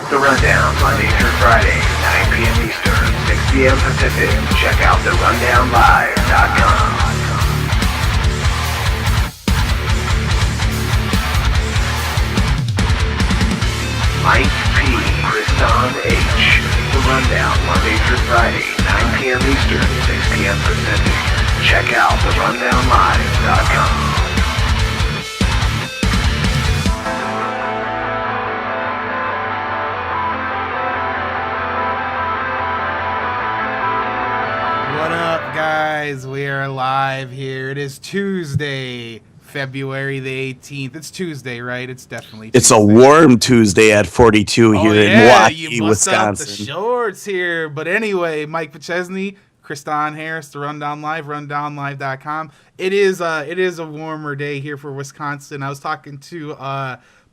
The Rundown, Monday through Friday, 9 p.m. Eastern, 6 p.m. Pacific. Check out therundownlive.com. Mike P. Kriston H. The Rundown, Monday through Friday, 9 p.m. Eastern, 6 p.m. Pacific. Check out therundownlive.com. What up, guys? We are live here. It is Tuesday, February the 18th. It's Tuesday, right? It's definitely Tuesday. It's a warm Tuesday at 42 here in Milwaukee, you bust Wisconsin. out the shorts here. But anyway, Mike Pachesney, Kriston Harris, The Rundown Live, rundownlive.com. It is a warmer day here for Wisconsin. I was talking to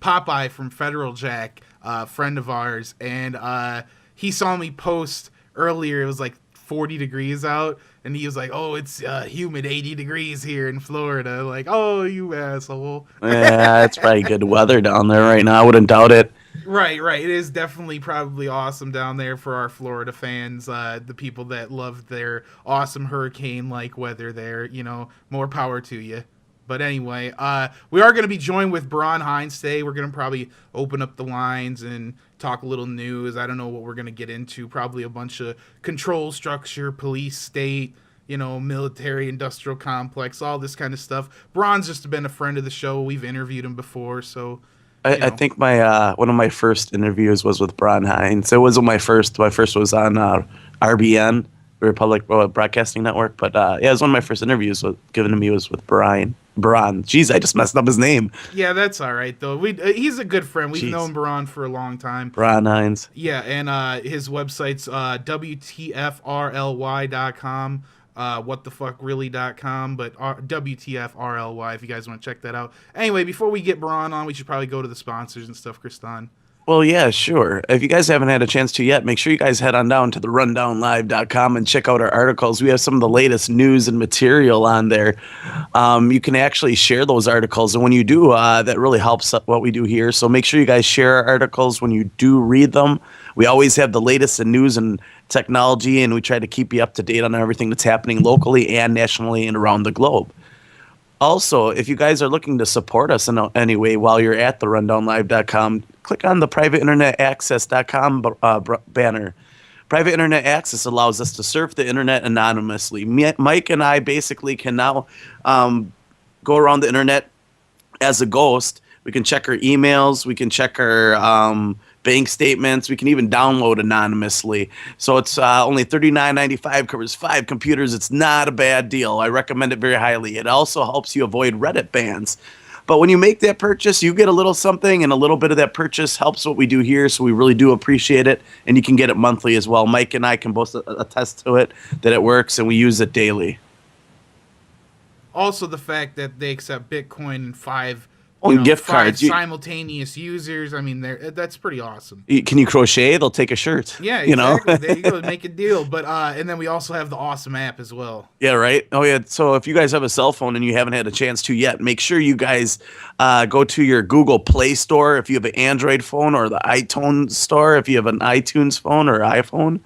Popeye from Federal Jack, a friend of ours, and he saw me post earlier. It was like 40 degrees out, and he was like, "Oh, it's humid 80 degrees here in Florida." Like, "Oh, you asshole." Yeah, it's probably good weather down there right now. I wouldn't doubt it. Right. It is definitely probably awesome down there for our Florida fans, the people that love their awesome hurricane-like weather there. You know, more power to you. But anyway, we are going to be joined with Baran Hines today. We're going to probably open up the lines and talk a little news. I don't know what we're going to get into. Probably a bunch of control structure, police state, military industrial complex, all this kind of stuff. Baran's just been a friend of the show. We've interviewed him before, so... I think my one of my first interviews was with Baran Hines. It wasn't my first. My first was on RBN, Republic Broadcasting Network. But it was one of my first interviews given to me was with Baran. Jeez, I just messed up his name. Yeah, that's all right, though. He's a good friend. We've known Baran for a long time. Baran Hines. Yeah, and his website's WTFRLY.com. whatthefuckreally.com, but WTFRLY if you guys want to check that out. Anyway, before we get Baran on, we should probably go to the sponsors and stuff, Kriston. Well, yeah, sure. If you guys haven't had a chance to yet, make sure you guys head on down to therundownlive.com and check out our articles. We have some of the latest news and material on there. You can actually share those articles, and when you do, that really helps what we do here. So make sure you guys share our articles when you do read them. We always have the latest in news and technology, and we try to keep you up to date on everything that's happening locally and nationally and around the globe. Also, if you guys are looking to support us in any way while you're at therundownlive.com, click on the privateinternetaccess.com banner. Private Internet Access allows us to surf the internet anonymously. Mike and I basically can now go around the internet as a ghost. We can check our emails. We can check our bank statements. We can even download anonymously. So it's only $39.95, covers 5 computers. It's not a bad deal. I recommend it very highly. It also helps you avoid Reddit bans. But when you make that purchase, you get a little something, and a little bit of that purchase helps what we do here, so we really do appreciate it, and you can get it monthly as well. Mike and I can both attest to it, that it works, and we use it daily. Also, the fact that they accept Bitcoin and five gift cards, simultaneous users. I mean, that's pretty awesome. Can you crochet? They'll take a shirt. Yeah, exactly. There you go. Make a deal. But and then we also have the awesome app as well. Yeah, right. Oh yeah. So if you guys have a cell phone and you haven't had a chance to yet, make sure you guys go to your Google Play Store if you have an Android phone, or the iTunes Store if you have an iTunes phone or iPhone,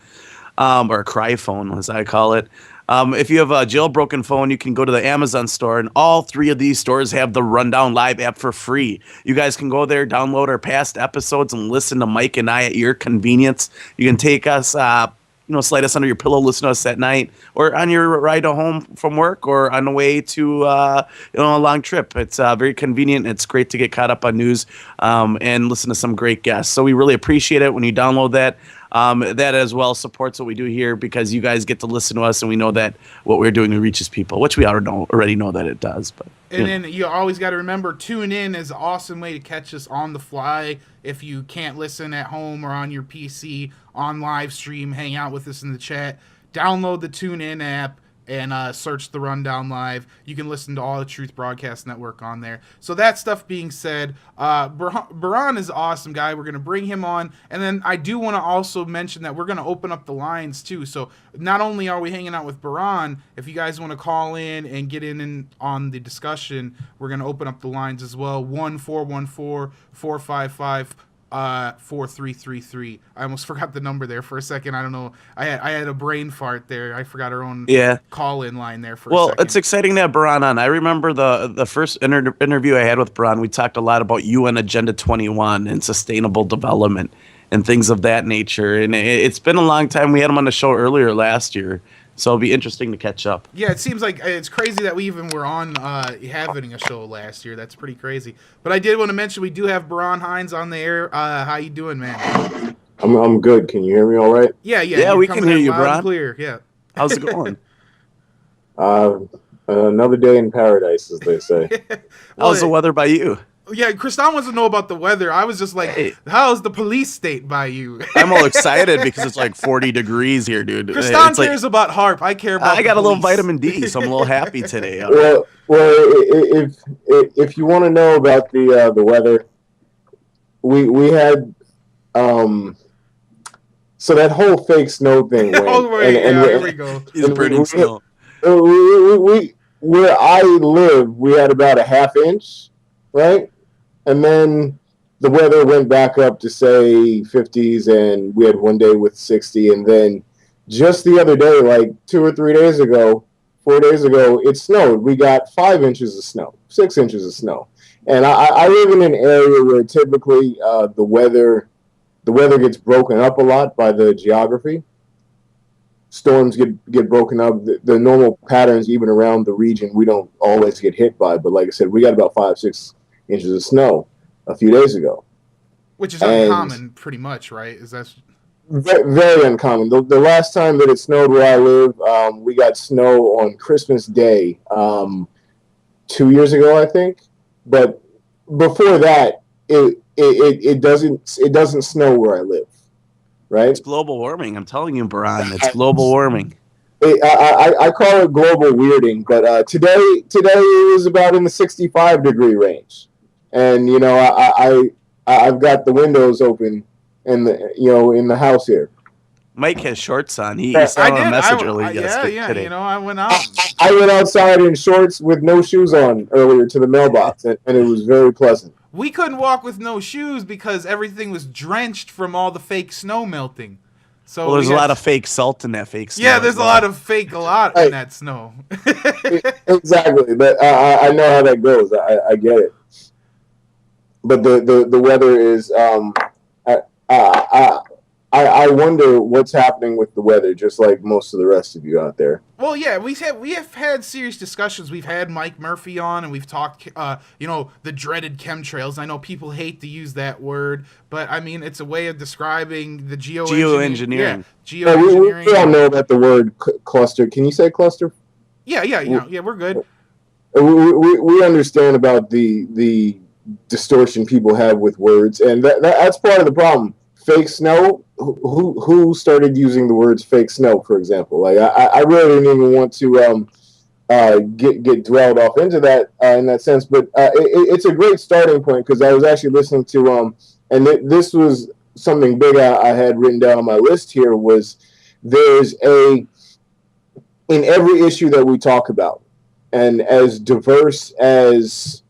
or a Cry phone as I call it. If you have a jailbroken phone, you can go to the Amazon store, and all 3 of these stores have the Rundown Live app for free. You guys can go there, download our past episodes, and listen to Mike and I at your convenience. You can take us, slide us under your pillow, listen to us at night, or on your ride home from work, or on the way to a long trip. It's very convenient. It's great to get caught up on news and listen to some great guests. So we really appreciate it when you download that. That as well supports what we do here, because you guys get to listen to us, and we know that what we're doing reaches people, which we already know that it does. But then you always got to remember, tune in is an awesome way to catch us on the fly. If you can't listen at home or on your PC, on live stream, hang out with us in the chat. Download the TuneIn app and search The Rundown Live. You can listen to all the Truth Broadcast Network on there. So that stuff being said, Baran is an awesome guy. We're going to bring him on. And then I do want to also mention that we're going to open up the lines too. So not only are we hanging out with Baran, if you guys want to call in and get in on the discussion, we're going to open up the lines as well. 1-414-455 4333. I almost forgot the number there for a second. I don't know. I had a brain fart there. I forgot our own call-in line there for a second. Well, it's exciting to have Baran on. I remember the first interview I had with Baran, we talked a lot about UN Agenda 21 and sustainable development and things of that nature. And it's been a long time. We had him on the show earlier last year. So it'll be interesting to catch up. Yeah, it seems like it's crazy that we even were on having a show last year. That's pretty crazy. But I did want to mention we do have Baran Hines on the air. How you doing, man? I'm good. Can you hear me all right? Yeah. Yeah, we can hear you, Baran. Clear. Yeah. How's it going? Another day in paradise, as they say. How's the weather by you? Yeah, Kristan wants to know about the weather. I was just like, hey, how's the police state by you? I'm all excited because it's like 40 degrees here, dude. Kristan cares about HARP. I care about I got a little vitamin D, so I'm a little happy today. Well, if you want to know about the weather, we had so that whole fake snow thing went. Oh, right, here we go. He's burning snow. We where I live, we had about a half inch, right? And then the weather went back up to, say, 50s, and we had one day with 60. And then just the other day, like 2 or 3 days ago, 4 days ago, it snowed. We got 5 inches of snow, 6 inches of snow. And I live in an area where typically the weather gets broken up a lot by the geography. Storms get broken up. The normal patterns, even around the region, we don't always get hit by. But like I said, we got about 5-6 inches of snow a few days ago, which is uncommon, pretty much, right? Is that very, very uncommon? The last time that it snowed where I live, we got snow on Christmas Day 2 years ago, I think. But before that, it doesn't snow where I live, right? It's global warming. I'm telling you, Baran, it's global warming. I call it global weirding, but today it was about in the 65-degree range. And you know, I've got the windows open in the house here. Mike has shorts on. He sent a message earlier today. You know, I went out. I went outside in shorts with no shoes on earlier to the mailbox, and it was very pleasant. We couldn't walk with no shoes because everything was drenched from all the fake snow melting. So there's a lot of fake salt in that fake snow. Yeah, there's a lot of fake in that snow. Exactly, but I know how that goes. I get it. But the weather is I wonder what's happening with the weather, just like most of the rest of you out there. Well, yeah, we have had serious discussions. We've had Mike Murphy on, and we've talked, the dreaded chemtrails. I know people hate to use that word, but I mean it's a way of describing the geoengineering. Yeah, geoengineering. We all know about the word cluster. Can you say cluster? Yeah, we're good. We understand about the distortion people have with words, and that's part of the problem. Fake snow. Who started using the words fake snow, for example? Like I really didn't even want to get dwelled off into that in that sense, but it's a great starting point because I was actually listening to and this was something big I had written down on my list here was there's in every issue that we talk about, and as diverse as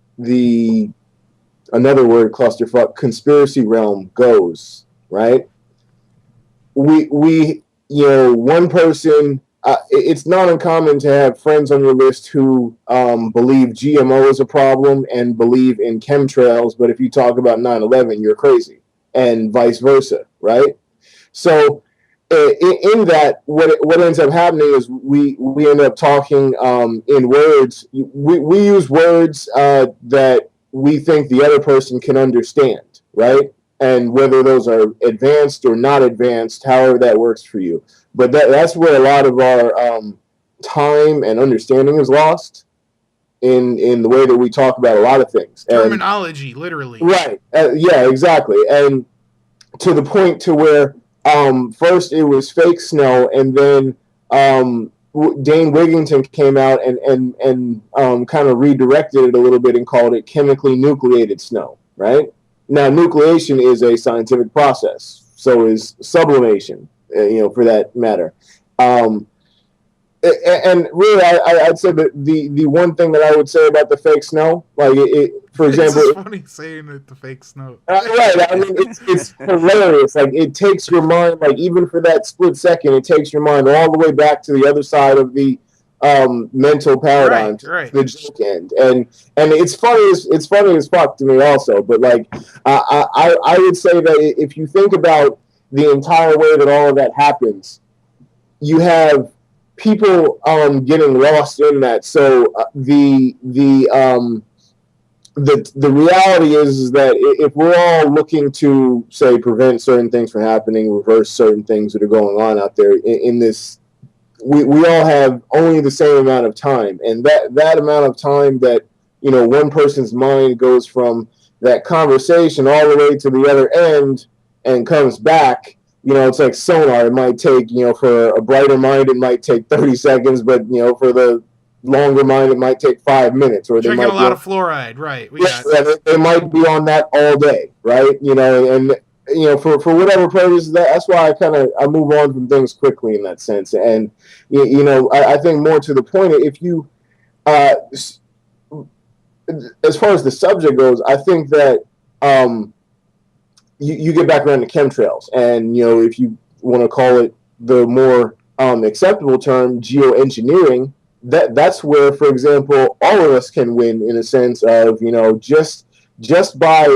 another word, clusterfuck, conspiracy realm goes, right? We one person, it's not uncommon to have friends on your list who believe GMO is a problem and believe in chemtrails, but if you talk about 9/11, you're crazy, and vice versa, right? So in that, what ends up happening is we end up talking in words. We use words that we think the other person can understand, right? And whether those are advanced or not advanced, however that works for you. But that's where a lot of our time and understanding is lost in the way that we talk about a lot of things. Terminology, literally. Right. Yeah, exactly. And to the point to where first it was fake snow, and then Dane Wigington came out and kind of redirected it a little bit and called it chemically nucleated snow, right? Now, nucleation is a scientific process. So is sublimation, for that matter. And really, I'd say that the one thing that I would say about the fake snow, like for example, it's funny saying it, the fake snow. right? I mean, it's hilarious. Like it takes your mind, like even for that split second, it takes your mind all the way back to the other side of the mental paradigm, right. the joke end, and it's funny as fuck to me also. But like, I would say that if you think about the entire way that all of that happens, you have people getting lost in that. So the reality is that if we're all looking to say prevent certain things from happening, reverse certain things that are going on out there in this, we all have only the same amount of time, and that amount of time that one person's mind goes from that conversation all the way to the other end and comes back. It's like sonar. It might take, for a brighter mind, it might take 30 seconds, but, for the longer mind, it might take 5 minutes. Or drinking a lot of fluoride, right? They might be on that all day, right? And for whatever purpose, that's why I move on from things quickly in that sense. And I think more to the point, if you, as far as the subject goes, I think that you get back around to chemtrails, and if you want to call it the more acceptable term, geoengineering. That's where, for example, all of us can win in a sense of just by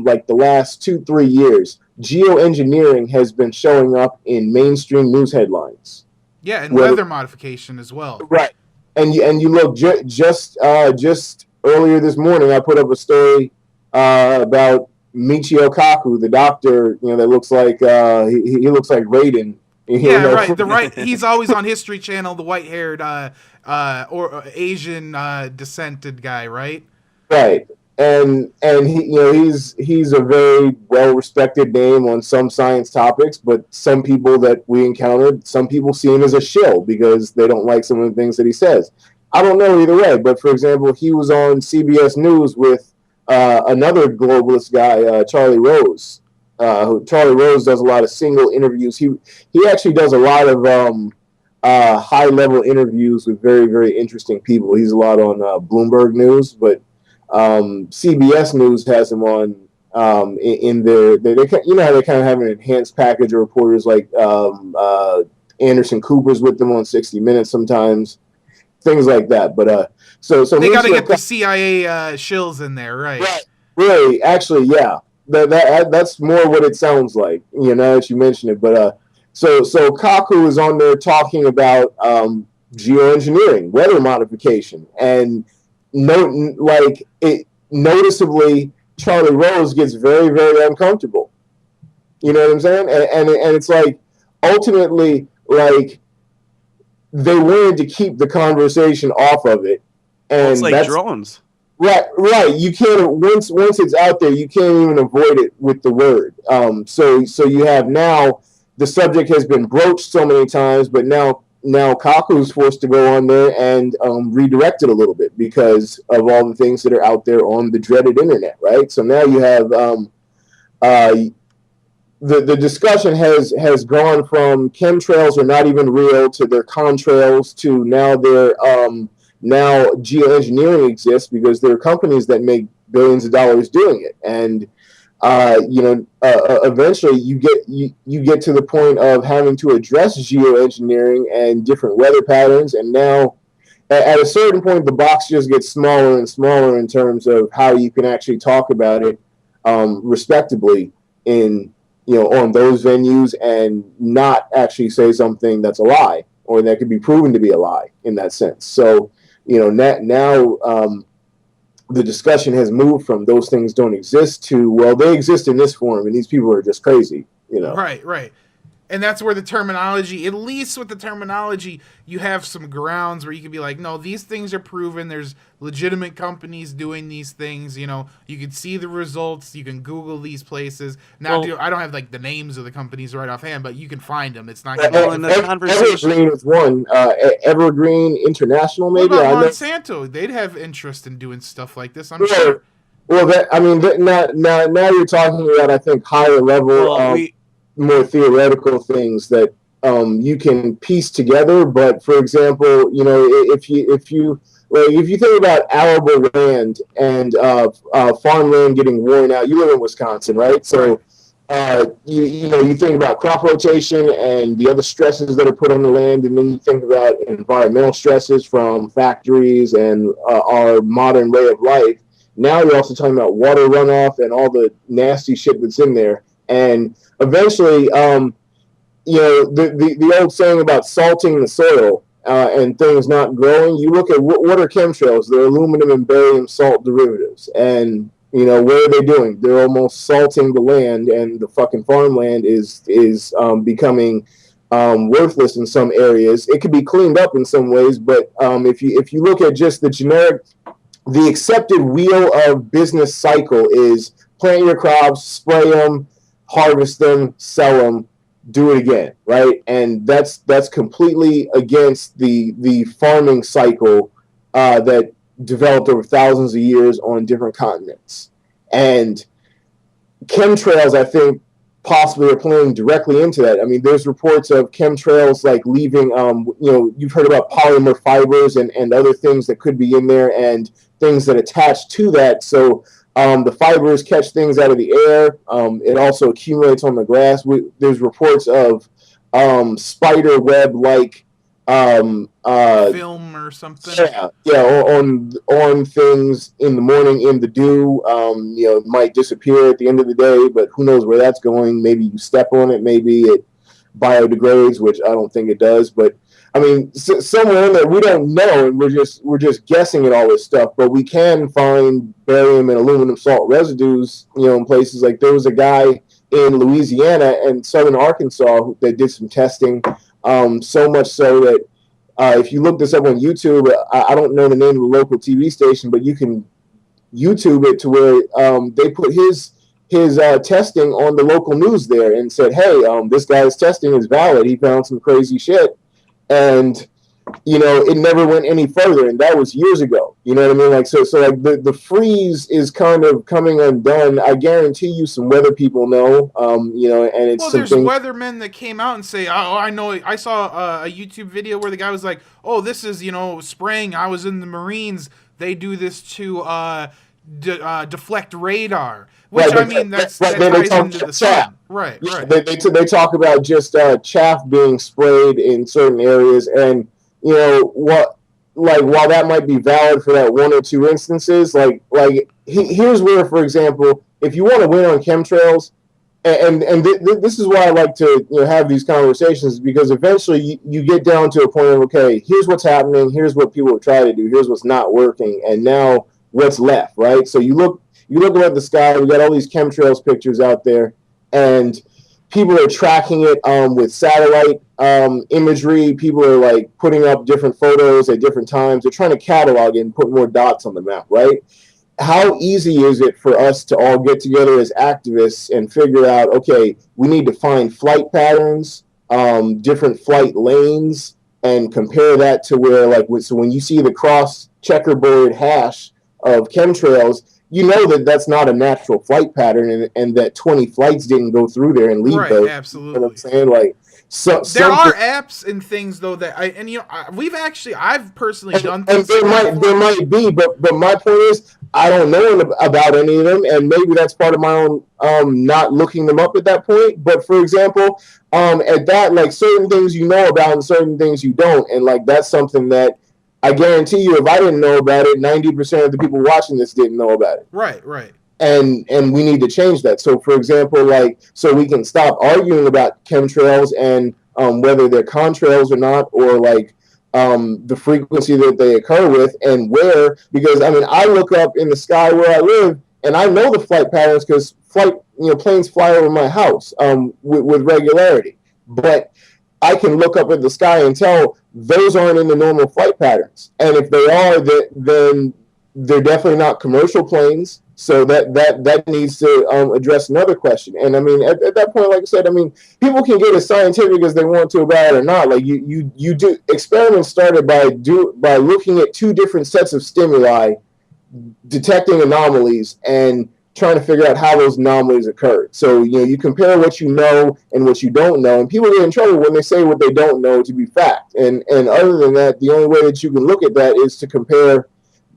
like the last 2-3 years, geoengineering has been showing up in mainstream news headlines. Yeah, and weather modification as well. Right, and you look just earlier this morning, I put up a story about Michio Kaku, the doctor, that looks like he looks like Raiden. Right. He's always on History Channel, the white-haired or Asian descented guy, right? Right, and he's a very well-respected name on some science topics, but some people that we encountered, some people see him as a shill because they don't like some of the things that he says. I don't know either way, but for example, he was on CBS News with another globalist guy, Charlie Rose. Charlie Rose does a lot of single interviews. He actually does a lot of high-level interviews with very, very interesting people. He's a lot on Bloomberg News, but CBS News has him on in their they how they kind of have an enhanced package of reporters, like Anderson Cooper's with them on 60 Minutes sometimes, things like that. But so they got to get the CIA shills in there, right? Right. Really, actually, yeah. That's more what it sounds like, now that you mention it. But so Kaku is on there talking about geoengineering, weather modification, and noticeably, Charlie Rose gets very, very uncomfortable. You know what I'm saying? And it's like ultimately, like, they wanted to keep the conversation off of it, and it's like drones. Right. You can't once it's out there, you can't even avoid it with the word. So you have now the subject has been broached so many times, but now Kaku's forced to go on there and redirect it a little bit because of all the things that are out there on the dreaded internet, right? So now you have the discussion has gone from chemtrails are not even real to they're contrails to now they're now geoengineering exists because there are companies that make billions of dollars doing it, and eventually you get to the point of having to address geoengineering and different weather patterns, and now at a certain point the box just gets smaller and smaller in terms of how you can actually talk about it respectably in on those venues and not actually say something that's a lie or that could be proven to be a lie in that sense. So now the discussion has moved from those things don't exist to, well, they exist in this form and these people are just crazy, Right. And that's where the terminology, at least with the terminology, you have some grounds where you can be like, no, these things are proven. There's legitimate companies doing these things. You can see the results. You can Google these places. Now, I don't have like the names of the companies right offhand, but you can find them. It's not going to in the conversation. Evergreen is one. Evergreen International, maybe. What about Monsanto? They'd have interest in doing stuff like this, I'm sure. Well, now you're talking about, I think, higher level. More theoretical things that you can piece together. But for example, if you think about arable land and farmland getting worn out, you live in Wisconsin, right? So you think about crop rotation and the other stresses that are put on the land, and then you think about environmental stresses from factories and our modern way of life. Now you're also talking about water runoff and all the nasty shit that's in there, and eventually, the old saying about salting the soil and things not growing. You look at what are chemtrails? They're aluminum and barium salt derivatives, and what are they doing? They're almost salting the land, and the fucking farmland is becoming worthless in some areas. It could be cleaned up in some ways, but if you look at just the accepted wheel of business cycle is plant your crops, spray them, harvest them, sell them, do it again, right? And that's completely against the farming cycle that developed over thousands of years on different continents. And chemtrails, I think, possibly are playing directly into that. I mean, there's reports of chemtrails like leaving, you've heard about polymer fibers and other things that could be in there and things that attach to that. So the fibers catch things out of the air. It also accumulates on the grass. There's reports of spider web-like film or something. Yeah, on things in the morning in the dew. It might disappear at the end of the day, but who knows where that's going? Maybe you step on it. Maybe it biodegrades, which I don't think it does. But I mean, somewhere in there we don't know, and we're just guessing at all this stuff. But we can find barium and aluminum salt residues, in places like there was a guy in Louisiana and southern Arkansas that did some testing. So much so that if you look this up on YouTube, I don't know the name of the local TV station, but you can YouTube it to where they put his testing on the local news there and said, hey, this guy's testing is valid. He found some crazy shit. And, it never went any further. And that was years ago. You know what I mean? Like, so like the freeze is kind of coming undone. I guarantee you some weather people know, and it's well, there's weathermen that came out and say, oh, I know. I saw a YouTube video where the guy was like, oh, this is, spraying. I was in the Marines. They do this to deflect radar. Which, right, I mean, that ties into the sun. Right, yeah, right. They talk about just chaff being sprayed in certain areas. And, while that might be valid for that one or two instances, here's where, for example, if you want to win on chemtrails, and this is why I like to have these conversations, because eventually you get down to a point of, okay, here's what's happening, here's what people have tried to do, here's what's not working, and now what's left, right? So you look at the sky, we got all these chemtrails pictures out there, and people are tracking it with satellite imagery. People are like putting up different photos at different times. They're trying to catalog it and put more dots on the map, right? How easy is it for us to all get together as activists and figure out, okay, we need to find flight patterns, different flight lanes, and compare that to where, so when you see the cross checkerboard hash of chemtrails, you know that's not a natural flight pattern, and that 20 flights didn't go through there and leave those. Absolutely. You know what I'm saying? There are apps and things though that I've personally done things. And there might be, but my point is, I don't know about any of them, and maybe that's part of my own not looking them up at that point. But for example, at that, certain things you know about and certain things you don't, and that's something that I guarantee you, if I didn't know about it, 90% of the people watching this didn't know about it. Right. And we need to change that. So, for example, so we can stop arguing about chemtrails and whether they're contrails or not, or the frequency that they occur with and where. Because I look up in the sky where I live, and I know the flight patterns because planes fly over my house with regularity. But I can look up at the sky and tell those aren't in the normal flight patterns. And if they are, then they're definitely not commercial planes. So that needs to address another question. And at that point, like I said, people can get as scientific as they want to about it or not. You do experiments started by looking at two different sets of stimuli, detecting anomalies, and trying to figure out how those anomalies occurred. So, you compare what you know and what you don't know, and people get in trouble when they say what they don't know to be fact. And other than that, the only way that you can look at that is to compare,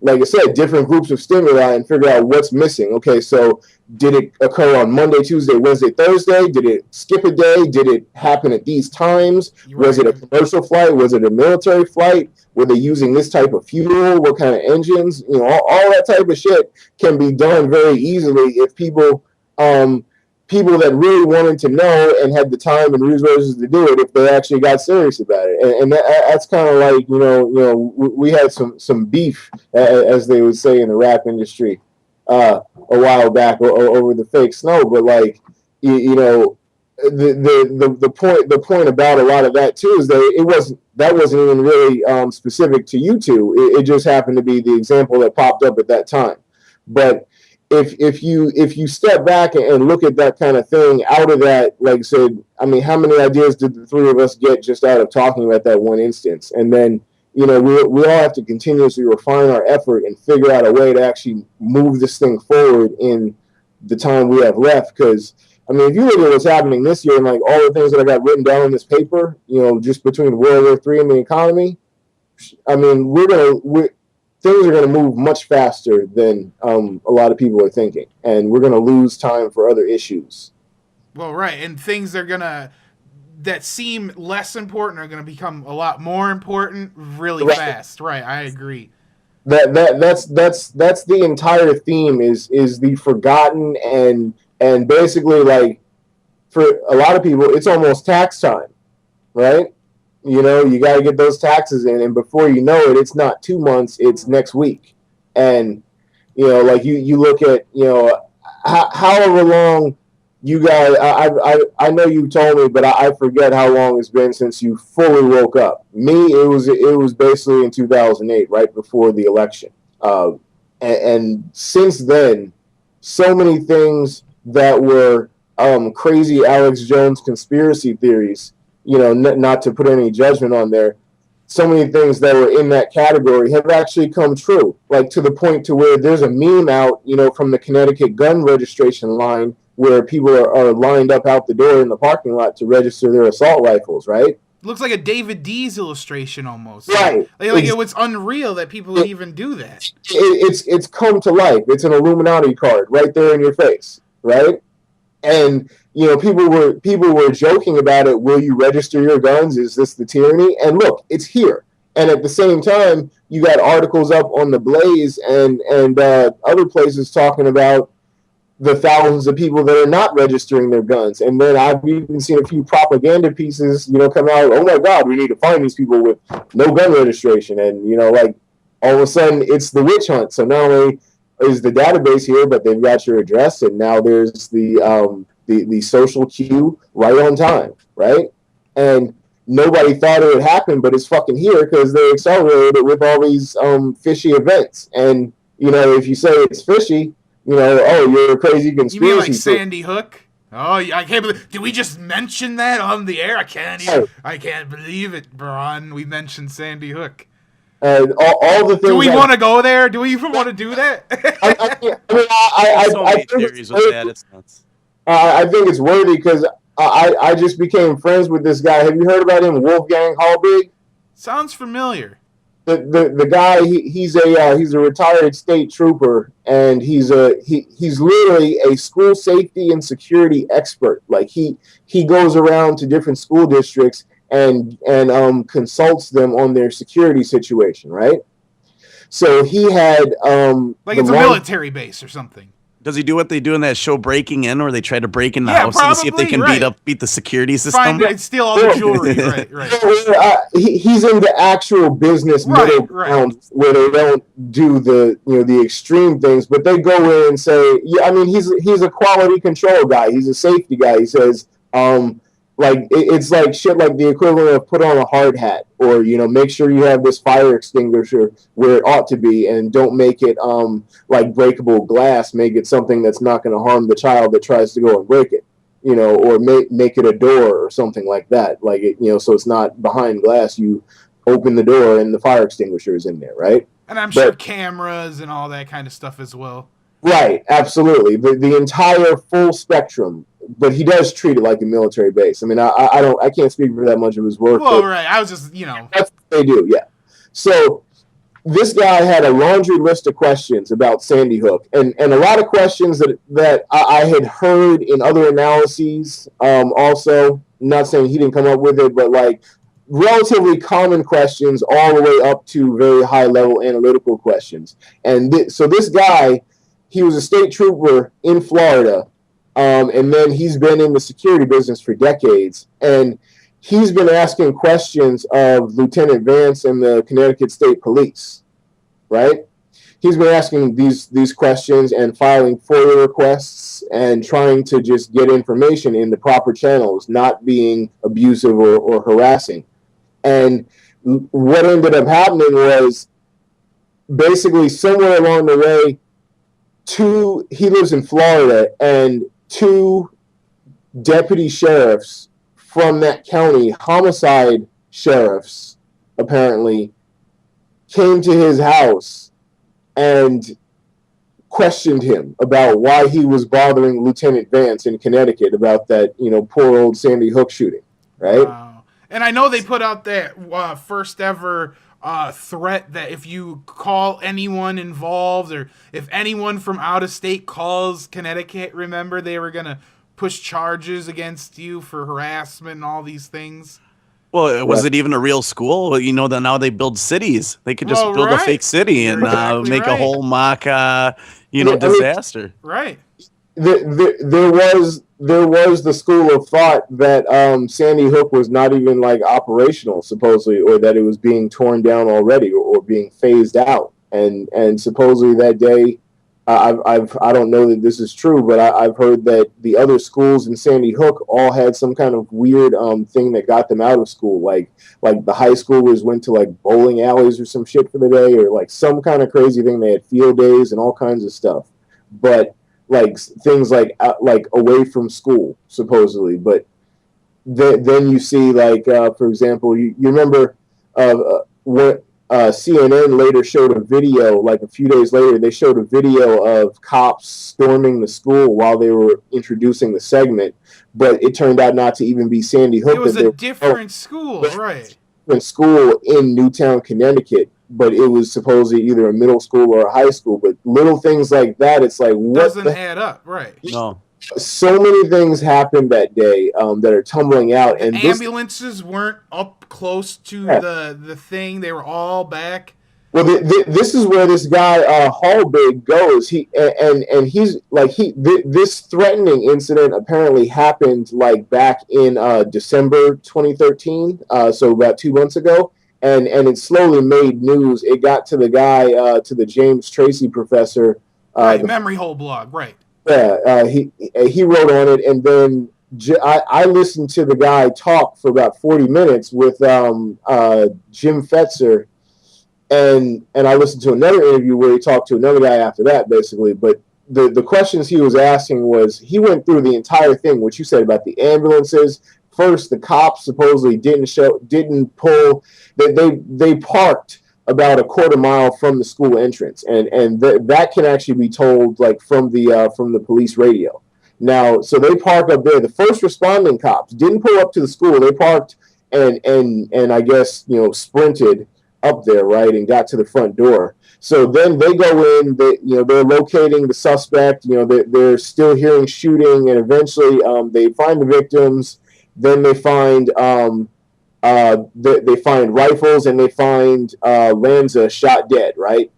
like I said, different groups of stimuli and figure out what's missing. Okay, so did it occur on Monday, Tuesday, Wednesday, Thursday? Did it skip a day? Did it happen at these times? Was it a commercial flight? Was it a military flight? Were they using this type of fuel? What kind of engines? All that type of shit can be done very easily if people that really wanted to know and had the time and resources to do it, if they actually got serious about it. And that's kind of like, we had some beef, as they would say in the rap industry, a while back over the fake snow. But like, the point about a lot of that too is that that wasn't even really specific to you two. It just happened to be the example that popped up at that time. But if you step back and look at that kind of thing out of that, like I said, I mean, how many ideas did the three of us get just out of talking about that one instance? And then, we all have to continuously refine our effort and figure out a way to actually move this thing forward in the time we have left. Because, I mean, if you look at what's happening this year and like all the things that I got written down in this paper, just between World War III and the economy, I mean, things are going to move much faster than a lot of people are thinking, and we're going to lose time for other issues. Well, right, and things that seem less important are going to become a lot more important really fast. Right, I agree. That's the entire theme is the forgotten and basically, like, for a lot of people it's almost tax time, right? You got to get those taxes in, and before you know it, it's not 2 months, it's next week. And, like you look at, however long you guys, I know you told me, but I forget how long it's been since you fully woke up. Me, it was basically in 2008, right before the election. And since then, so many things that were crazy Alex Jones conspiracy theories, not to put any judgment on there, so many things that were in that category have actually come true, like to the point to where there's a meme out, from the Connecticut gun registration line where people are lined up out the door in the parking lot to register their assault rifles, right? Looks like a David Dees illustration almost. Right. Like it was unreal that people would even do that. It's come to life. It's an Illuminati card right there in your face, right? And people were joking about it. Will you register your guns? Is this the tyranny? And look, it's here. And at the same time, you got articles up on the Blaze and other places talking about the thousands of people that are not registering their guns. And then I've even seen a few propaganda pieces, come out. Oh my God, we need to find these people with no gun registration. And like all of a sudden, it's the witch hunt. So not only is the database here, but they've got your address, and now there's the social queue right on time, right? And nobody thought it would happen, but it's fucking here because they accelerated it with all these fishy events. And if you say it's fishy, oh, you're a crazy conspiracy. You mean like Sandy Hook? Oh, I can't believe. Did we just mention that on the air? I can't believe it, Baran. We mentioned Sandy Hook. And all the things. Do we want to go there? Do we even want to do that? I think theories with that. It's nuts. I think it's worthy because I just became friends with this guy. Have you heard about him, Wolfgang Halbig? Sounds familiar. The guy, he's a retired state trooper, and he's literally a school safety and security expert. Like he goes around to different school districts and consults them on their security situation, right? So he had like it's a military base or something. Does he do what they do in that show Breaking In, where they try to break in the house and see if they can beat the security system? Steal all the jewelry, right. He's in the actual business middle ground where they don't do the extreme things, but they go in and say, yeah, I mean, he's a quality control guy. He's a safety guy. He says, like it's like shit, like the equivalent of put on a hard hat, or make sure you have this fire extinguisher where it ought to be, and don't make it like breakable glass. Make it something that's not going to harm the child that tries to go and break it, or make it a door or something like that. Like it, so it's not behind glass. You open the door and the fire extinguisher is in there, right? And I'm sure cameras and all that kind of stuff as well. Right, absolutely. The entire full spectrum, but he does treat it like a military base. I mean, I can't speak for that much of his work, Well, but right. I was just, that's what they do. Yeah. So this guy had a laundry list of questions about Sandy Hook, and a lot of questions that I had heard in other analyses. Also, not saying he didn't come up with it, but like relatively common questions all the way up to very high level analytical questions. And so this guy, he was a state trooper in Florida, and then he's been in the security business for decades, and he's been asking questions of Lieutenant Vance and the Connecticut State Police, right? He's been asking these questions and filing FOIA requests and trying to just get information in the proper channels, not being abusive or harassing. And what ended up happening was basically somewhere along the way, he lives in Florida, and two deputy sheriffs from that county, homicide sheriffs, apparently, came to his house and questioned him about why he was bothering Lieutenant Vance in Connecticut about that, poor old Sandy Hook shooting, right? wow. And I know they put out that first ever threat that if you call anyone involved or if anyone from out of state calls Connecticut, remember they were going to push charges against you for harassment and all these things. Well, was it even a real school? Well, that now they build cities. They could just build a fake city and exactly make a whole mock, Yeah, disaster. Right. There was the school of thought that Sandy Hook was not even like operational, supposedly, or that it was being torn down already or being phased out. And supposedly that day, I don't know that this is true, but I've heard that the other schools in Sandy Hook all had some kind of weird thing that got them out of school, like the high schoolers went to like bowling alleys or some shit for the day, or like some kind of crazy thing. They had field days and all kinds of stuff, but like things like away from school supposedly. But then you see like for example, you remember what. CNN later showed a video, like a few days later, they showed a video of cops storming the school while they were introducing the segment, but it turned out not to even be Sandy Hook. It was a different school, right? Different school in Newtown, Connecticut, but it was supposedly either a middle school or a high school. But little things like that, it's like, what doesn't add up, right? No. So many things happened that day that are tumbling out, and ambulances weren't up close to the thing; they were all back. Well, this is where this guy Hallbig goes. He's like this threatening incident apparently happened like back in December 2013, so about 2 months ago, and it slowly made news. It got to the guy, to the James Tracy professor, right, memory hole blog, right? Yeah, he wrote on it, and then I listened to the guy talk for about 40 minutes with Jim Fetzer, and I listened to another interview where he talked to another guy after that, basically. But the questions he was asking was, he went through the entire thing, what you said about the ambulances. First, the cops supposedly didn't pull, they parked about a quarter mile from the school entrance, and that can actually be told like from the police radio. Now, so they parked up there. The first responding cops didn't pull up to the school. They parked and I guess sprinted up there, right, and got to the front door. So then they go in. They're locating the suspect. They're still hearing shooting, and eventually they find the victims. Then they find they find rifles, and they find Lanza shot dead, right?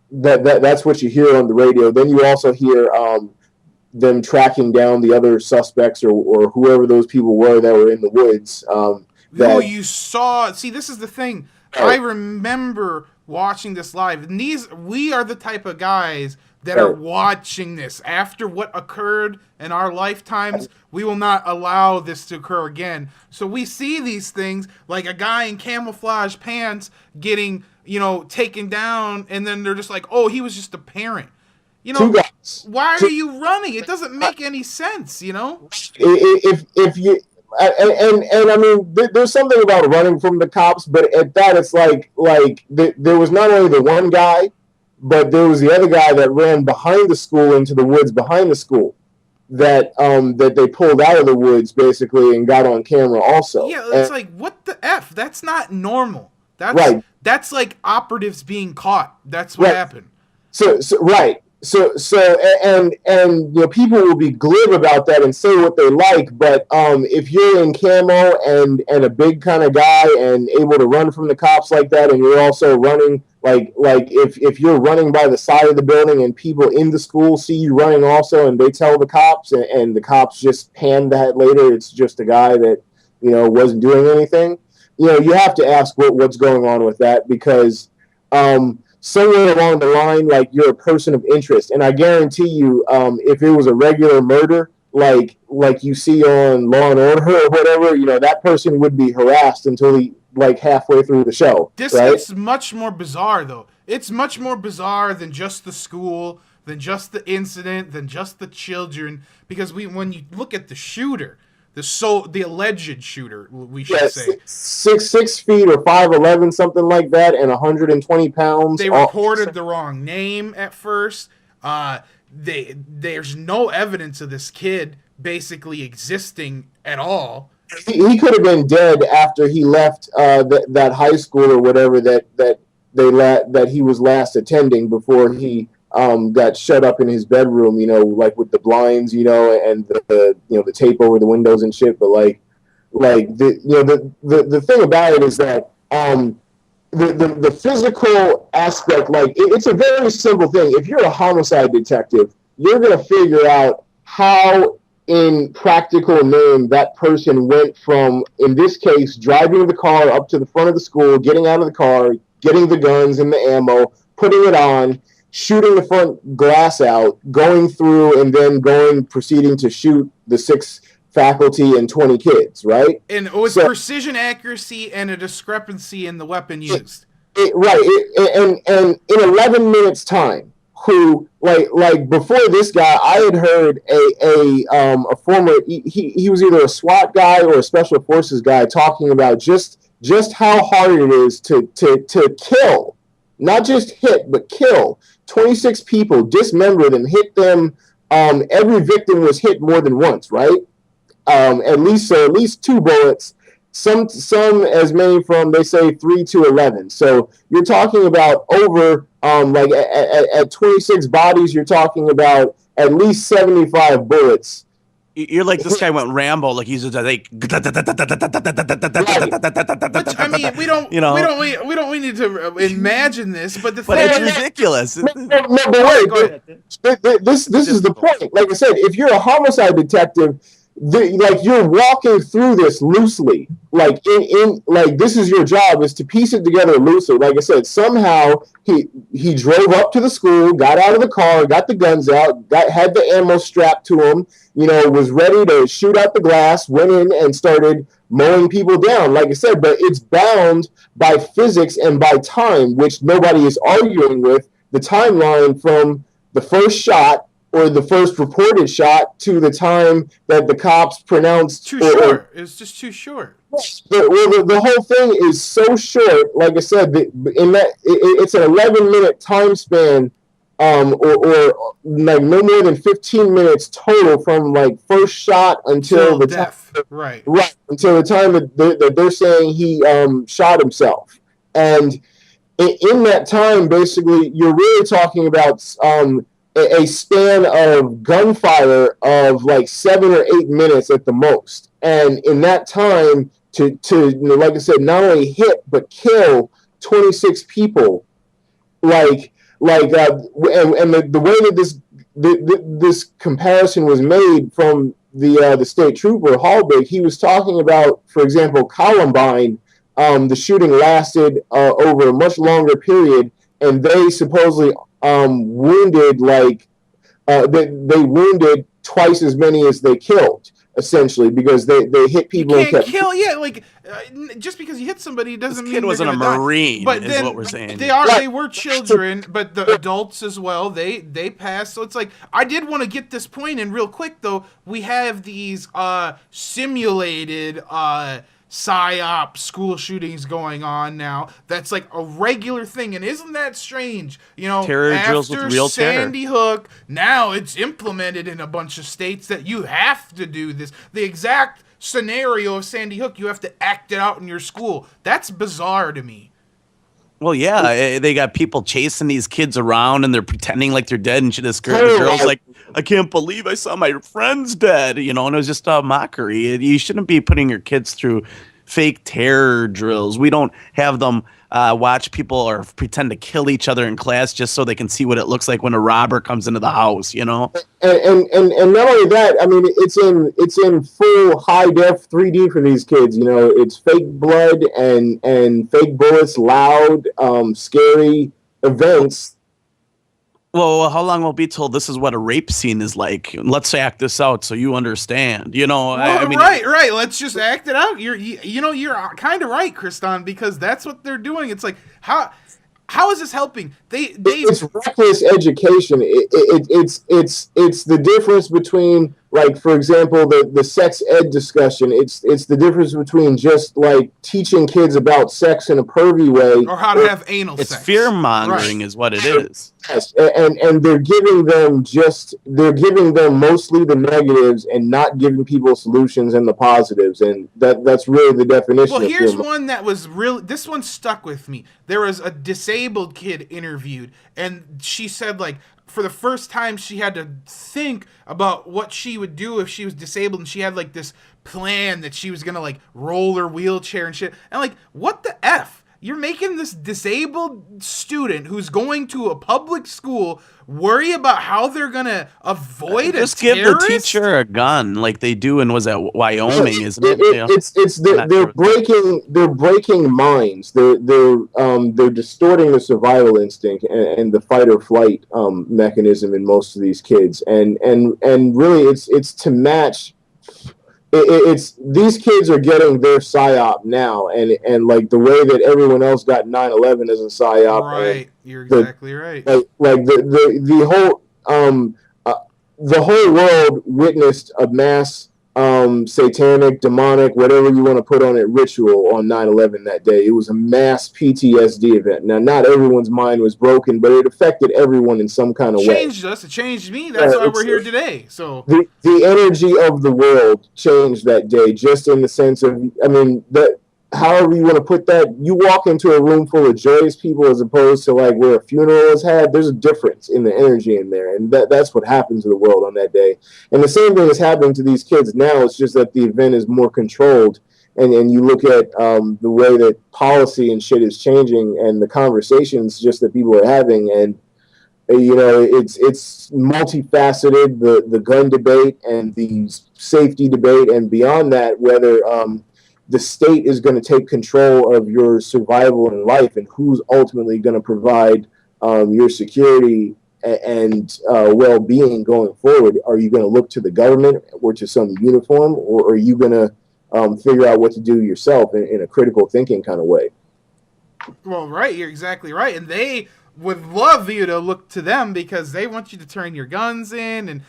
That's what you hear on the radio. Then you also hear them tracking down the other suspects or whoever those people were that were in the woods. You saw. See, this is the thing. I remember watching this live. And we are the type of guys that are watching this. After what occurred in our lifetimes, we will not allow this to occur again. So we see these things, like a guy in camouflage pants getting, taken down, and then they're just like, oh, he was just a parent. Why are you running? It doesn't make any sense, If you... And I mean, there's something about running from the cops, but at that, it's like there was not only the one guy but there was the other guy that ran behind the school into the woods behind the school that they pulled out of the woods basically and got on camera also. Yeah, it's like, what the F? That's not normal. That's like operatives being caught. That's what happened. So right. So and you know, people will be glib about that and say what they like, but if you're in camo and a big kind of guy and able to run from the cops like that, and you're also running like if you're running by the side of the building and people in the school see you running also, and they tell the cops and the cops just pan that later, it's just a guy that, you know, wasn't doing anything. You know, you have to ask what's going on with that, because somewhere along the line, like, you're a person of interest, and I guarantee you, if it was a regular murder, like you see on Law and Order or whatever, you know, that person would be harassed until he, like, halfway through the show. This right? is much more bizarre, though. It's much more bizarre than just the school, than just the incident, than just the children, because when you look at the shooter, the alleged shooter, we should say, 6 feet or 5'11", something like that, and 120 pounds. They reported the wrong name at first. There's no evidence of this kid basically existing at all. He could have been dead after he left that high school or whatever that he was last attending, before he got shut up in his bedroom, you know, like with the blinds, you know, and the you know, the tape over the windows and shit. But the thing about it is that the physical aspect, like, it's a very simple thing. If you're a homicide detective, you're gonna figure out how, in practical name, that person went from, in this case, driving the car up to the front of the school, getting out of the car, getting the guns and the ammo, putting it on, shooting the front glass out, going through, and then proceeding to shoot the 6 faculty and 20 kids, right? And it was precision accuracy and a discrepancy in the weapon used. And in 11 minutes time, who, like before this guy, I had heard a former, he was either a SWAT guy or a special forces guy, talking about just how hard it is to kill, not just hit, but kill 26 people, dismember them, hit them. Every victim was hit more than once, right? At least 2 bullets. Some as many from, they say, 3 to 11. So you're talking about over like at 26 bodies, you're talking about at least 75 bullets. You're like, this guy went Rambo, like he's like. Which, I mean, we don't need to imagine this, but it's ridiculous. No, but wait, this is the point. Like I said, if you're a homicide detective, like, you're walking through this loosely, like in like, this is your job, is to piece it together loosely. Like I said, somehow he drove up to the school, got out of the car, got the guns out, had the ammo strapped to him, you know, was ready to shoot out the glass, went in and started mowing people down. Like I said, but it's bound by physics and by time, which nobody is arguing with. The timeline from the first shot, or the first reported shot, to the time that the cops pronounced short. It's just too short. The whole thing is so short. Like I said, in that it's an 11-minute time span, or like no more than 15 minutes total from, like, first shot until the death. Right, until the time that they're saying he shot himself. And in that time, basically, you're really talking about a span of gunfire of like 7 or 8 minutes at the most. And in that time, to like I said, not only hit but kill 26 people, and the way that this comparison was made from the state trooper Hallberg, he was talking about, for example, Columbine. The shooting lasted over a much longer period, and they supposedly wounded, like, they wounded twice as many as they killed, essentially, because they hit people. You can't kill, like, just because you hit somebody doesn't mean kid wasn't a Marine, but is what we're saying. They were children, but the adults as well, they passed. So it's like, I did want to get this point in real quick, though. We have these simulated psyop school shootings going on now. That's like a regular thing, and isn't that strange? You know, Terror drills with after real terror. Sandy Hook, now it's implemented in a bunch of states that you have to do this. The exact scenario of Sandy Hook, you have to act it out in your school. That's bizarre to me. Well, yeah, they got people chasing these kids around and they're pretending like they're dead. And the girl's like, I can't believe I saw my friends dead, and it was just a mockery. You shouldn't be putting your kids through fake terror drills. We don't have them watch people or pretend to kill each other in class just so they can see what it looks like when a robber comes into the house, And not only that, I mean, it's in full high def 3D for these kids. It's fake blood and fake bullets, loud, scary events. Well, how long will it be till this is what a rape scene is like? Let's act this out so you understand. Well, I mean, right. Let's just act it out. You're kind of right, Kriston, because that's what they're doing. It's like how is this helping? It's reckless education. It's the difference between, like, for example, the sex ed discussion. It's the difference between just like teaching kids about sex in a pervy way, or how to have anal sex. It's fear mongering, is what it is. Yes, and they're giving them mostly the negatives and not giving people solutions and the positives, and that's really the definition. Well, here's one that was really, this one stuck with me. There was a disabled kid interviewed, and she said, like, for the first time she had to think about what she would do if she was disabled, and she had like this plan that she was gonna like roll her wheelchair and shit. And like, what the F? You're making this disabled student who's going to a public school worry about how they're gonna avoid just a terrorist? Give the teacher a gun like they do in, was that Wyoming, isn't it? They're breaking minds. They're distorting the survival instinct and the fight or flight mechanism in most of these kids, and really it's to match. It's these kids are getting their psyop now, and like the way that everyone else got 9/11 as a psyop. Right, you're exactly right. Like the whole world witnessed a mass satanic, demonic, whatever you want to put on it, ritual on 9/11 that day. It was a mass PTSD event. Now, not everyone's mind was broken, but it affected everyone in some kind of way. It changed us. It changed me. That's why we're here today. So the energy of the world changed that day, just in the sense of, I mean, that however you want to put that, you walk into a room full of joyous people as opposed to like where a funeral is had. There's a difference in the energy in there, and that's what happened to the world on that day. And the same thing is happening to these kids now. It's just that the event is more controlled, and you look at the way that policy and shit is changing, and the conversations just that people are having, and it's multifaceted. The gun debate and the safety debate, and beyond that, whether the state is going to take control of your survival in life, and who's ultimately going to provide your security and well-being going forward. Are you going to look to the government or to some uniform, or are you going to figure out what to do yourself in a critical thinking kind of way? Well, right, you're exactly right. And they would love you to look to them because they want you to turn your guns in and,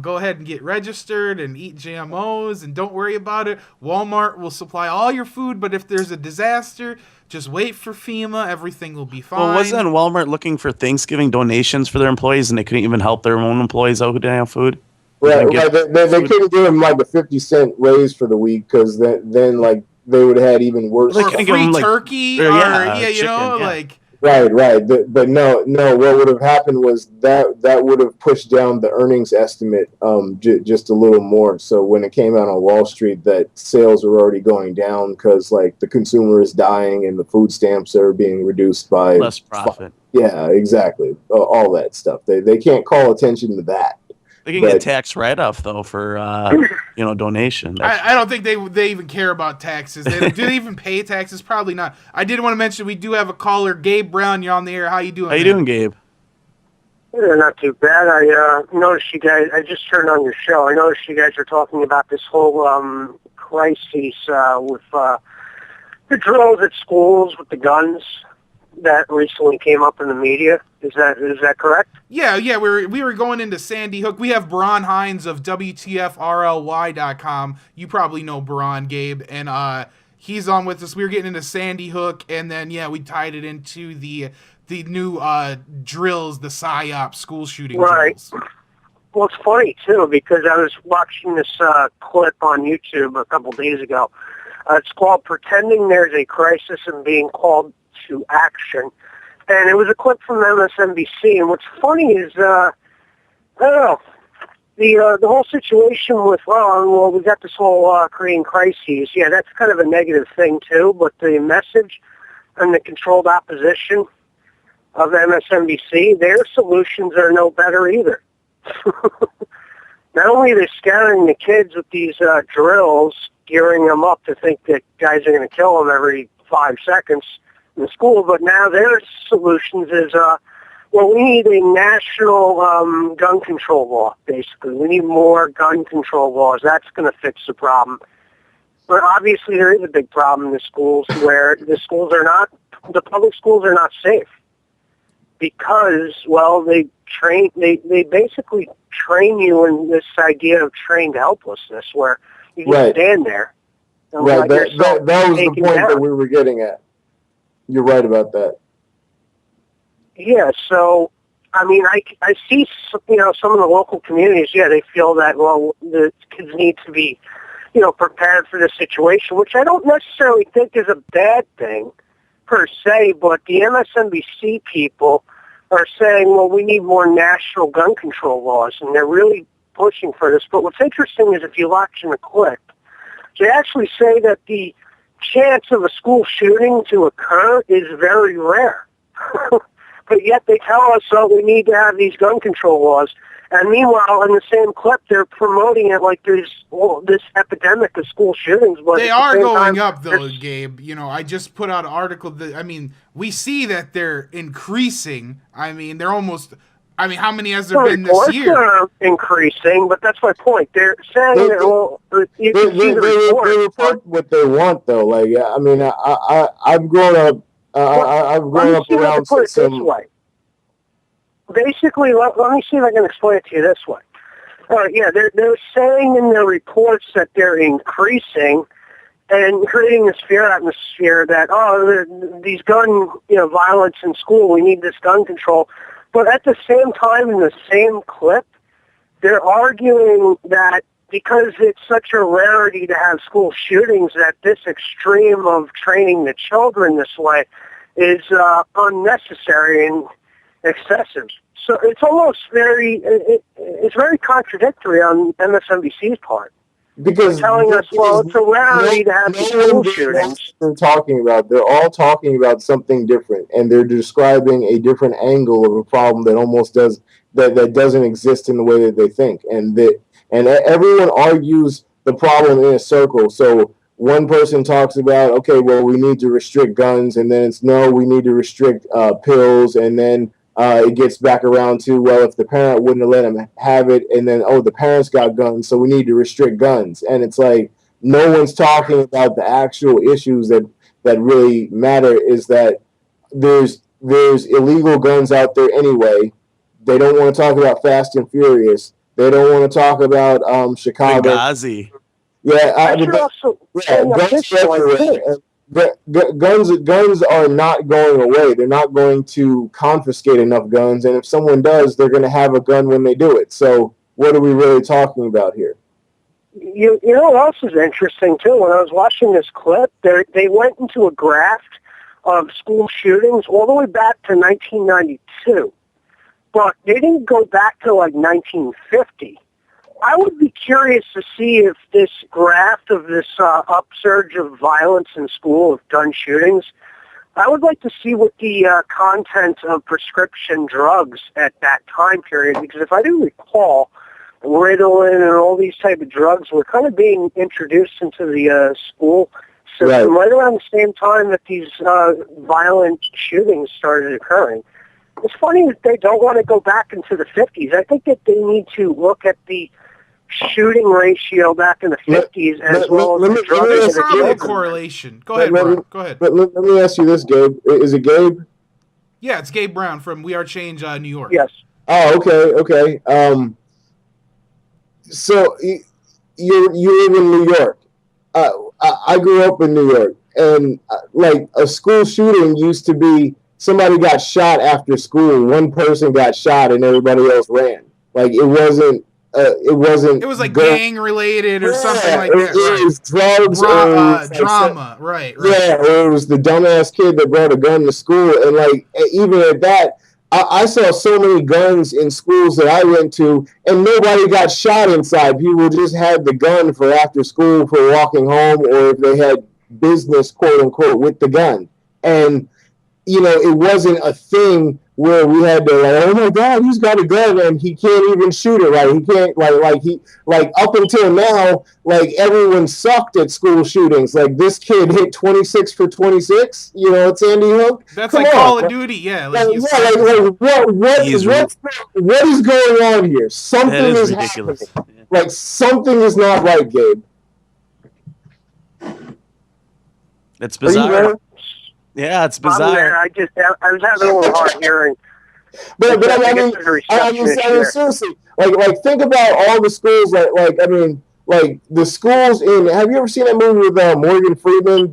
go ahead and get registered and eat GMOs and don't worry about it. Walmart will supply all your food, but if there's a disaster, just wait for FEMA. Everything will be fine. Well, wasn't Walmart looking for Thanksgiving donations for their employees and they couldn't even help their own employees out who didn't have food? Right. They couldn't give them like a 50-cent raise for the week because then like they would have had even worse. Or free turkey, chicken. Right. But no. What would have happened was that would have pushed down the earnings estimate just a little more. So when it came out on Wall Street, that sales were already going down because like the consumer is dying and the food stamps are being reduced by less profit. Yeah, exactly. All that stuff. They can't call attention to that. They can get tax write-off though for donation. I don't think they even care about taxes. Do they even pay taxes? Probably not. I did want to mention we do have a caller, Gabe Brown. You're on the air. How you doing? How you doing, Gabe? Yeah, not too bad. I noticed you guys. I just turned on your show. I noticed you guys are talking about this whole crisis with the drills at schools with the guns that recently came up in the media. Is that correct? Yeah. We were going into Sandy Hook. We have Baran Hines of WTFRLY.com. You probably know Baran, Gabe, and he's on with us. We were getting into Sandy Hook, and then we tied it into the new drills, the PSYOP school shooting drills. Well, it's funny too because I was watching this clip on YouTube a couple days ago. It's called "Pretending There's a Crisis and Being Called to Action," and it was a clip from MSNBC. And what's funny is, I don't know, the whole situation with we got this whole creating crises. Yeah, that's kind of a negative thing too. But the message and the controlled opposition of MSNBC, their solutions are no better either. Not only are they scaring the kids with these drills, gearing them up to think that guys are going to kill them every 5 seconds in the school, but now their solutions is, we need a national gun control law, basically. We need more gun control laws. That's going to fix the problem. But obviously there is a big problem in the schools where the public schools are not safe because, they basically train you in this idea of trained helplessness where you just stand there. Right, that was the point that we were getting at. You're right about that. Yeah, so, I see, some of the local communities, they feel that, the kids need to be, prepared for this situation, which I don't necessarily think is a bad thing, per se, but the MSNBC people are saying, we need more national gun control laws, and they're really pushing for this. But what's interesting is if you watch in the clip, they actually say that the chance of a school shooting to occur is very rare. But yet they tell us, we need to have these gun control laws. And meanwhile, in the same clip, they're promoting it like there's this epidemic of school shootings. But they are going up, though, Gabe. I just put out an article that, we see that they're increasing. They're almost... how many has there been this year? Are increasing, but that's my point. They're saying they report what they want, though. I've grown up. I've grown up around some. Basically, let me see if I can explain it to you this way. They're saying in their reports that they're increasing and creating this fear atmosphere that these gun violence in school. We need this gun control. But at the same time, in the same clip, they're arguing that because it's such a rarity to have school shootings, that this extreme of training the children this way is unnecessary and excessive. So it's almost it's very contradictory on MSNBC's part. Because they're telling us, it's a rarity to have school shootings. They're all talking about something different, and they're describing a different angle of a problem that almost doesn't exist in the way that they think, and everyone argues the problem in a circle. So one person talks about, we need to restrict guns, and then it's no, we need to restrict pills, and then it gets back around to, if the parent wouldn't have let him have it, and then, the parents got guns, so we need to restrict guns. And it's like, no one's talking about the actual issues that really matter, is that there's illegal guns out there anyway. They don't want to talk about Fast and Furious. They don't want to talk about Chicago. Benghazi. Guns are not going away. They're not going to confiscate enough guns, and if someone does, they're going to have a gun when they do it. So what are we really talking about here? You know what else is interesting, too? When I was watching this clip, they went into a graft of school shootings all the way back to 1992, but they didn't go back to, 1950. I would be curious to see if this graft of this upsurge of violence in school, of gun shootings, I would like to see what the content of prescription drugs at that time period, because if I do recall, Ritalin and all these type of drugs were kind of being introduced into the school system right around the same time that these violent shootings started occurring. It's funny that they don't want to go back into the 50s. I think that they need to look at the shooting ratio back in the 50s as well as the drug. There's probably a correlation. Go ahead, Baran. Go ahead. But let me ask you this, Gabe. Is it Gabe? Yeah, it's Gabe Brown from We Are Change, New York. Yes. Oh, okay. So you live in New York. I grew up in New York, and like a school shooting used to be somebody got shot after school. One person got shot, and everybody else ran. Like it wasn't. It wasn't. It was like gang related or something like that. It was drugs or drama. Right. Yeah, or it was the dumbass kid that brought a gun to school, and like even at that. I saw so many guns in schools that I went to, and nobody got shot inside. People just had the gun for after school, for walking home, or if they had business, quote unquote, with the gun. And, you know, it wasn't a thing where we had to, like, oh my God, he's got a gun and he can't even shoot it right. He can't, like up until now, like everyone sucked at school shootings. Like this kid hit 26 for 26, you know, at Sandy Hook. That's like Call of Duty, yeah. What is going on here? Something is ridiculous. Happening. Yeah. Like something is not right, Gabe. It's bizarre. Yeah, it's bizarre. I was having a little hard hearing. But I mean, seriously, like think about all the schools like the schools in. Have you ever seen that movie with Morgan Freeman?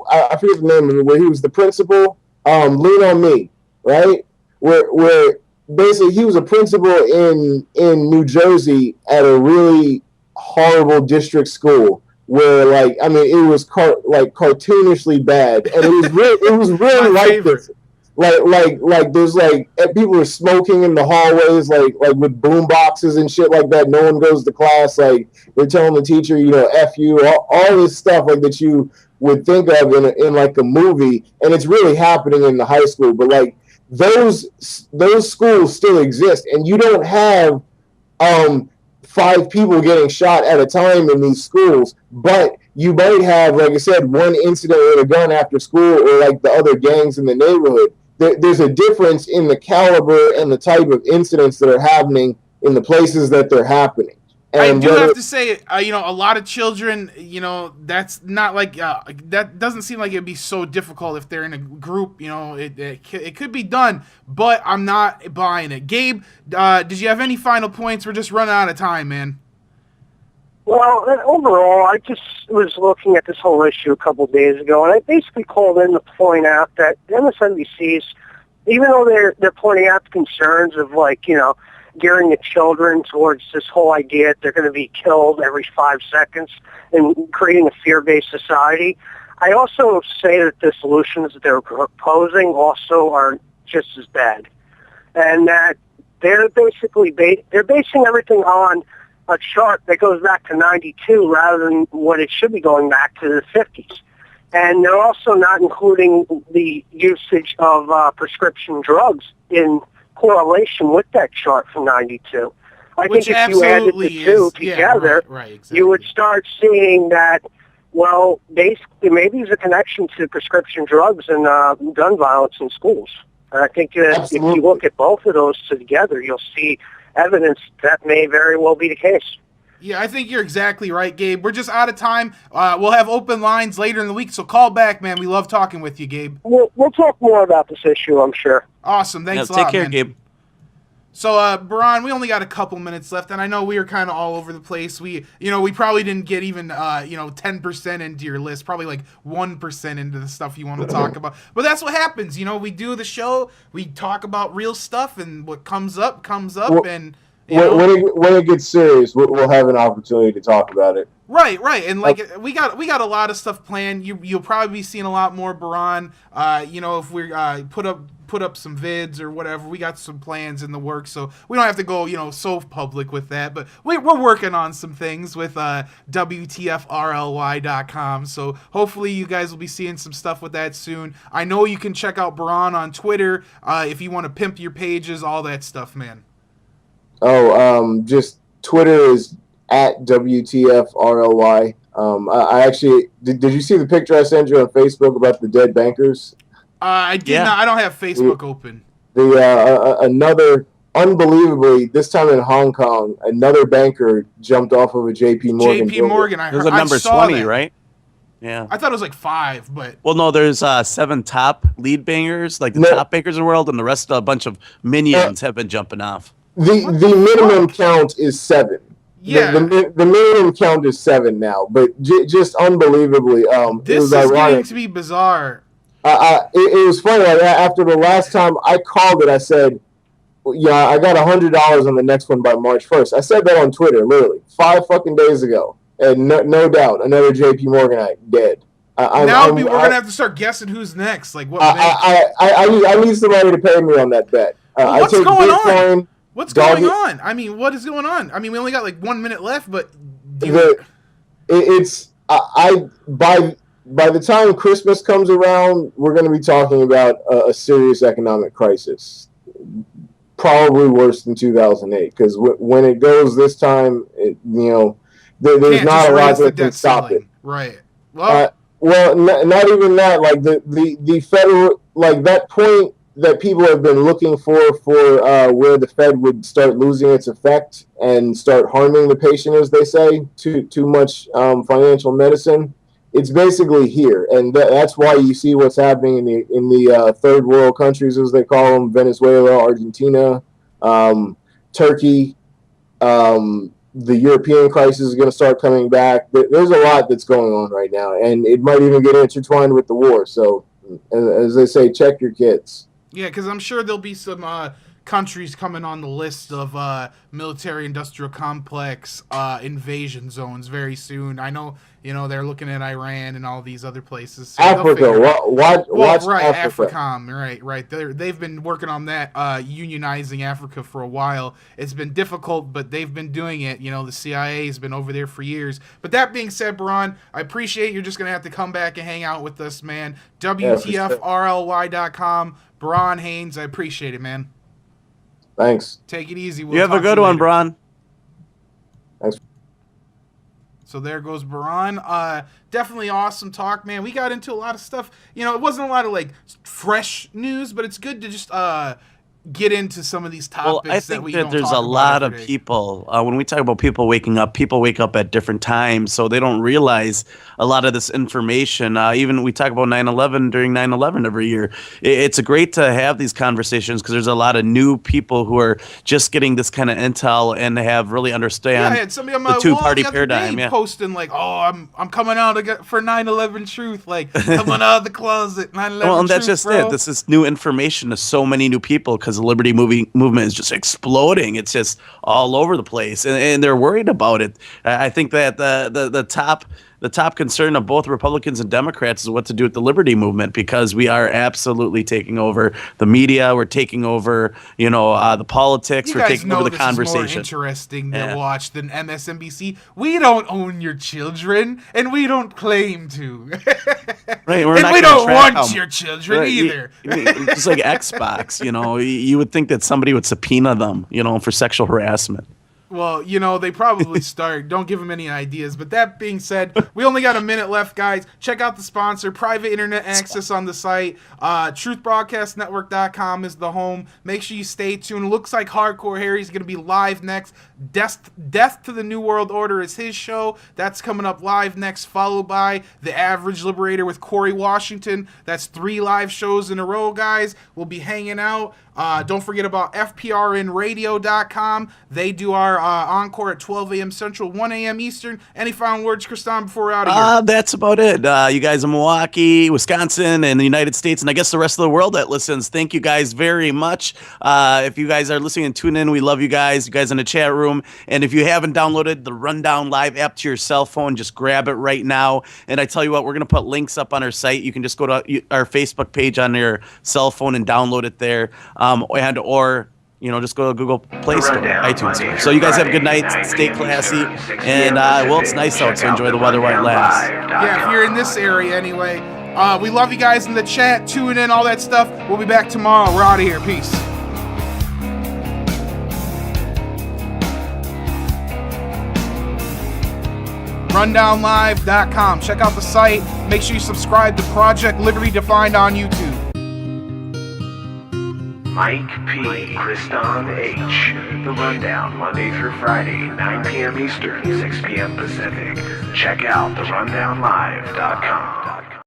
I forget the name of it, where he was the principal. Lean on Me, right? Where basically he was a principal in New Jersey at a really horrible district school. Where like I mean it was cartoonishly bad, and it was really like this, like there's like people were smoking in the hallways like with boom boxes and shit like that. No one goes to class. Like they're telling the teacher, you know, F you, all this stuff like that you would think of in like a movie, and it's really happening in the high school. But like those schools still exist, and you don't have 5 people getting shot at a time in these schools, but you might have, like I said, one incident with a gun after school, or like the other gangs in the neighborhood. There's a difference in the caliber and the type of incidents that are happening in the places that they're happening. And I do have to say, you know, a lot of children, you know, that's not like, that doesn't seem like it'd be so difficult if they're in a group, you know, it could be done, but I'm not buying it. Gabe, did you have any final points? We're just running out of time, man. Well, overall, I just was looking at this whole issue a couple of days ago, and I basically called in to point out that MSNBC's, even though they're pointing out the concerns of, like, you know, gearing the children towards this whole idea that they're going to be killed every 5 seconds and creating a fear-based society, I also say that the solutions that they're proposing also are just as bad, and that they're basically they're basing everything on a chart that goes back to 92 rather than what it should be going back to the 50s. And they're also not including the usage of prescription drugs in correlation with that chart from 92. I think if you added the two together, exactly, you would start seeing that, well, basically maybe there's a connection to prescription drugs and gun violence in schools. And I think that if you look at both of those together, you'll see evidence that may very well be the case. Yeah, I think you're exactly right, Gabe. We're just out of time. We'll have open lines later in the week, so call back, man. We love talking with you, Gabe. We'll talk more about this issue, I'm sure. Awesome. Thanks a lot, Take care, man. Gabe. So, Baran, we only got a couple minutes left, and I know we were kind of all over the place. We probably didn't get even, 10% into your list, probably like 1% into the stuff you want to talk about. But that's what happens. You know, we do the show, we talk about real stuff, and what comes up, and... When it gets serious, we'll have an opportunity to talk about it. Right, and like we got a lot of stuff planned. You'll probably be seeing a lot more Baran. If we put up some vids or whatever, we got some plans in the works, so we don't have to go so public with that. But we're working on some things with WTFRLY.com. So hopefully you guys will be seeing some stuff with that soon. I know you can check out Baran on Twitter if you want to pimp your pages, all that stuff, man. Just Twitter is at WTFRLY. I actually did you see the picture I sent you on Facebook about the dead bankers? I did not. I don't have Facebook open. Another, unbelievably, this time in Hong Kong, another banker jumped off of a JP Morgan. JP Morgan, I heard. It was a number 20, right? Yeah. I thought it was like 5, but... Well, no, there's 7 top lead bangers, like the top bangers in the world, and the rest of a bunch of minions have been jumping off. The minimum count is 7. Yeah. The minimum count is 7 now, but just unbelievably, this is getting to be bizarre. It was funny. Like, after the last time I called it, I said, "Yeah, I got $100 on the next one by March 1st." I said that on Twitter, literally 5 fucking days ago, and no doubt, another JP Morganite dead. Now we're gonna have to start guessing who's next. Like what? I need somebody to pay me on that bet. What's going on? What's going on? I mean, what is going on? I mean, we only got like 1 minute left, but by the time Christmas comes around, we're going to be talking about a serious economic crisis, probably worse than 2008. Because when it goes this time, there's not a lot that can stop it. Right. Well, not even that. Like the federal, like that point that people have been looking for where the Fed would start losing its effect and start harming the patient, as they say, too much financial medicine. It's basically here, and that's why you see what's happening in the third world countries, as they call them: Venezuela, Argentina, Turkey. The European crisis is going to start coming back. There's a lot that's going on right now, and it might even get intertwined with the war. So, as they say, check your kids. Yeah, because I'm sure there'll be some countries coming on the list of military-industrial complex invasion zones very soon. I know, they're looking at Iran and all these other places. So Africa, watch Africa. AFRICOM, right. They've been working on that, unionizing Africa for a while. It's been difficult, but they've been doing it. The CIA has been over there for years. But that being said, Baran, I appreciate you're just going to have to come back and hang out with us, man. WTFRLY.com. Baran Hines, I appreciate it, man. Thanks. Take it easy. You have a good one, Baran. Thanks. So there goes Baran. Definitely awesome talk, man. We got into a lot of stuff. It wasn't a lot of like fresh news, but it's good to just get into some of these topics. Well, I think that there's a lot of people, when we talk about people waking up, people wake up at different times, so they don't realize a lot of this information. Even we talk about 9/11 during 9/11 every year. It's great to have these conversations because there's a lot of new people who are just getting this kind of intel and have really understand I had somebody on my the two-party paradigm. Posting like, "Oh, I'm coming out for 9/11 truth, like coming out of the closet." 9/11 well, and that's truth, just bro. it. This is new information to so many new people because the liberty movement is just exploding. It's just all over the place, and they're worried about it. I think that the top concern of both Republicans and Democrats is what to do with the liberty movement, because we are absolutely taking over the media. We're taking over, the politics. We're taking over the conversation. Is more interesting to watch than MSNBC. We don't own your children, and we don't claim to. Right, and we don't want your children either. It's like Xbox. You would think that somebody would subpoena them, for sexual harassment. Well, they probably start. Don't give them any ideas. But that being said, we only got a minute left, guys. Check out the sponsor, private internet access on the site. TruthBroadcastNetwork.com is the home. Make sure you stay tuned. It looks like Hardcore Harry's going to be live next. Death to the New World Order is his show. That's coming up live next, followed by The Average Liberator with Corey Washington. That's 3 live shows in a row, guys. We'll be hanging out. Don't forget about FPRNradio.com. They do our encore at 12 a.m. Central, 1 a.m. Eastern. Any final words, Kristan, before we're out of here? That's about it. You guys in Milwaukee, Wisconsin, and the United States, and I guess the rest of the world that listens, thank you guys very much. If you guys are listening and tuning in, we love you guys. You guys in the chat room. And if you haven't downloaded the Rundown Live app to your cell phone, just grab it right now. And I tell you what, we're going to put links up on our site. You can just go to our Facebook page on your cell phone and download it there. Or just go to Google Play Store, iTunes Store. So you guys have a good night. Stay classy. And, it's nice out, so enjoy the weather while it lasts. Yeah, if you're in this area anyway. We love you guys in the chat. Tune in, all that stuff. We'll be back tomorrow. We're out of here. Peace. RundownLive.com. Check out the site. Make sure you subscribe to Project Liberty Defined on YouTube. Mike P. Kristan H. The Rundown, Monday through Friday, 9 p.m. Eastern, 6 p.m. Pacific. Check out therundownlive.com.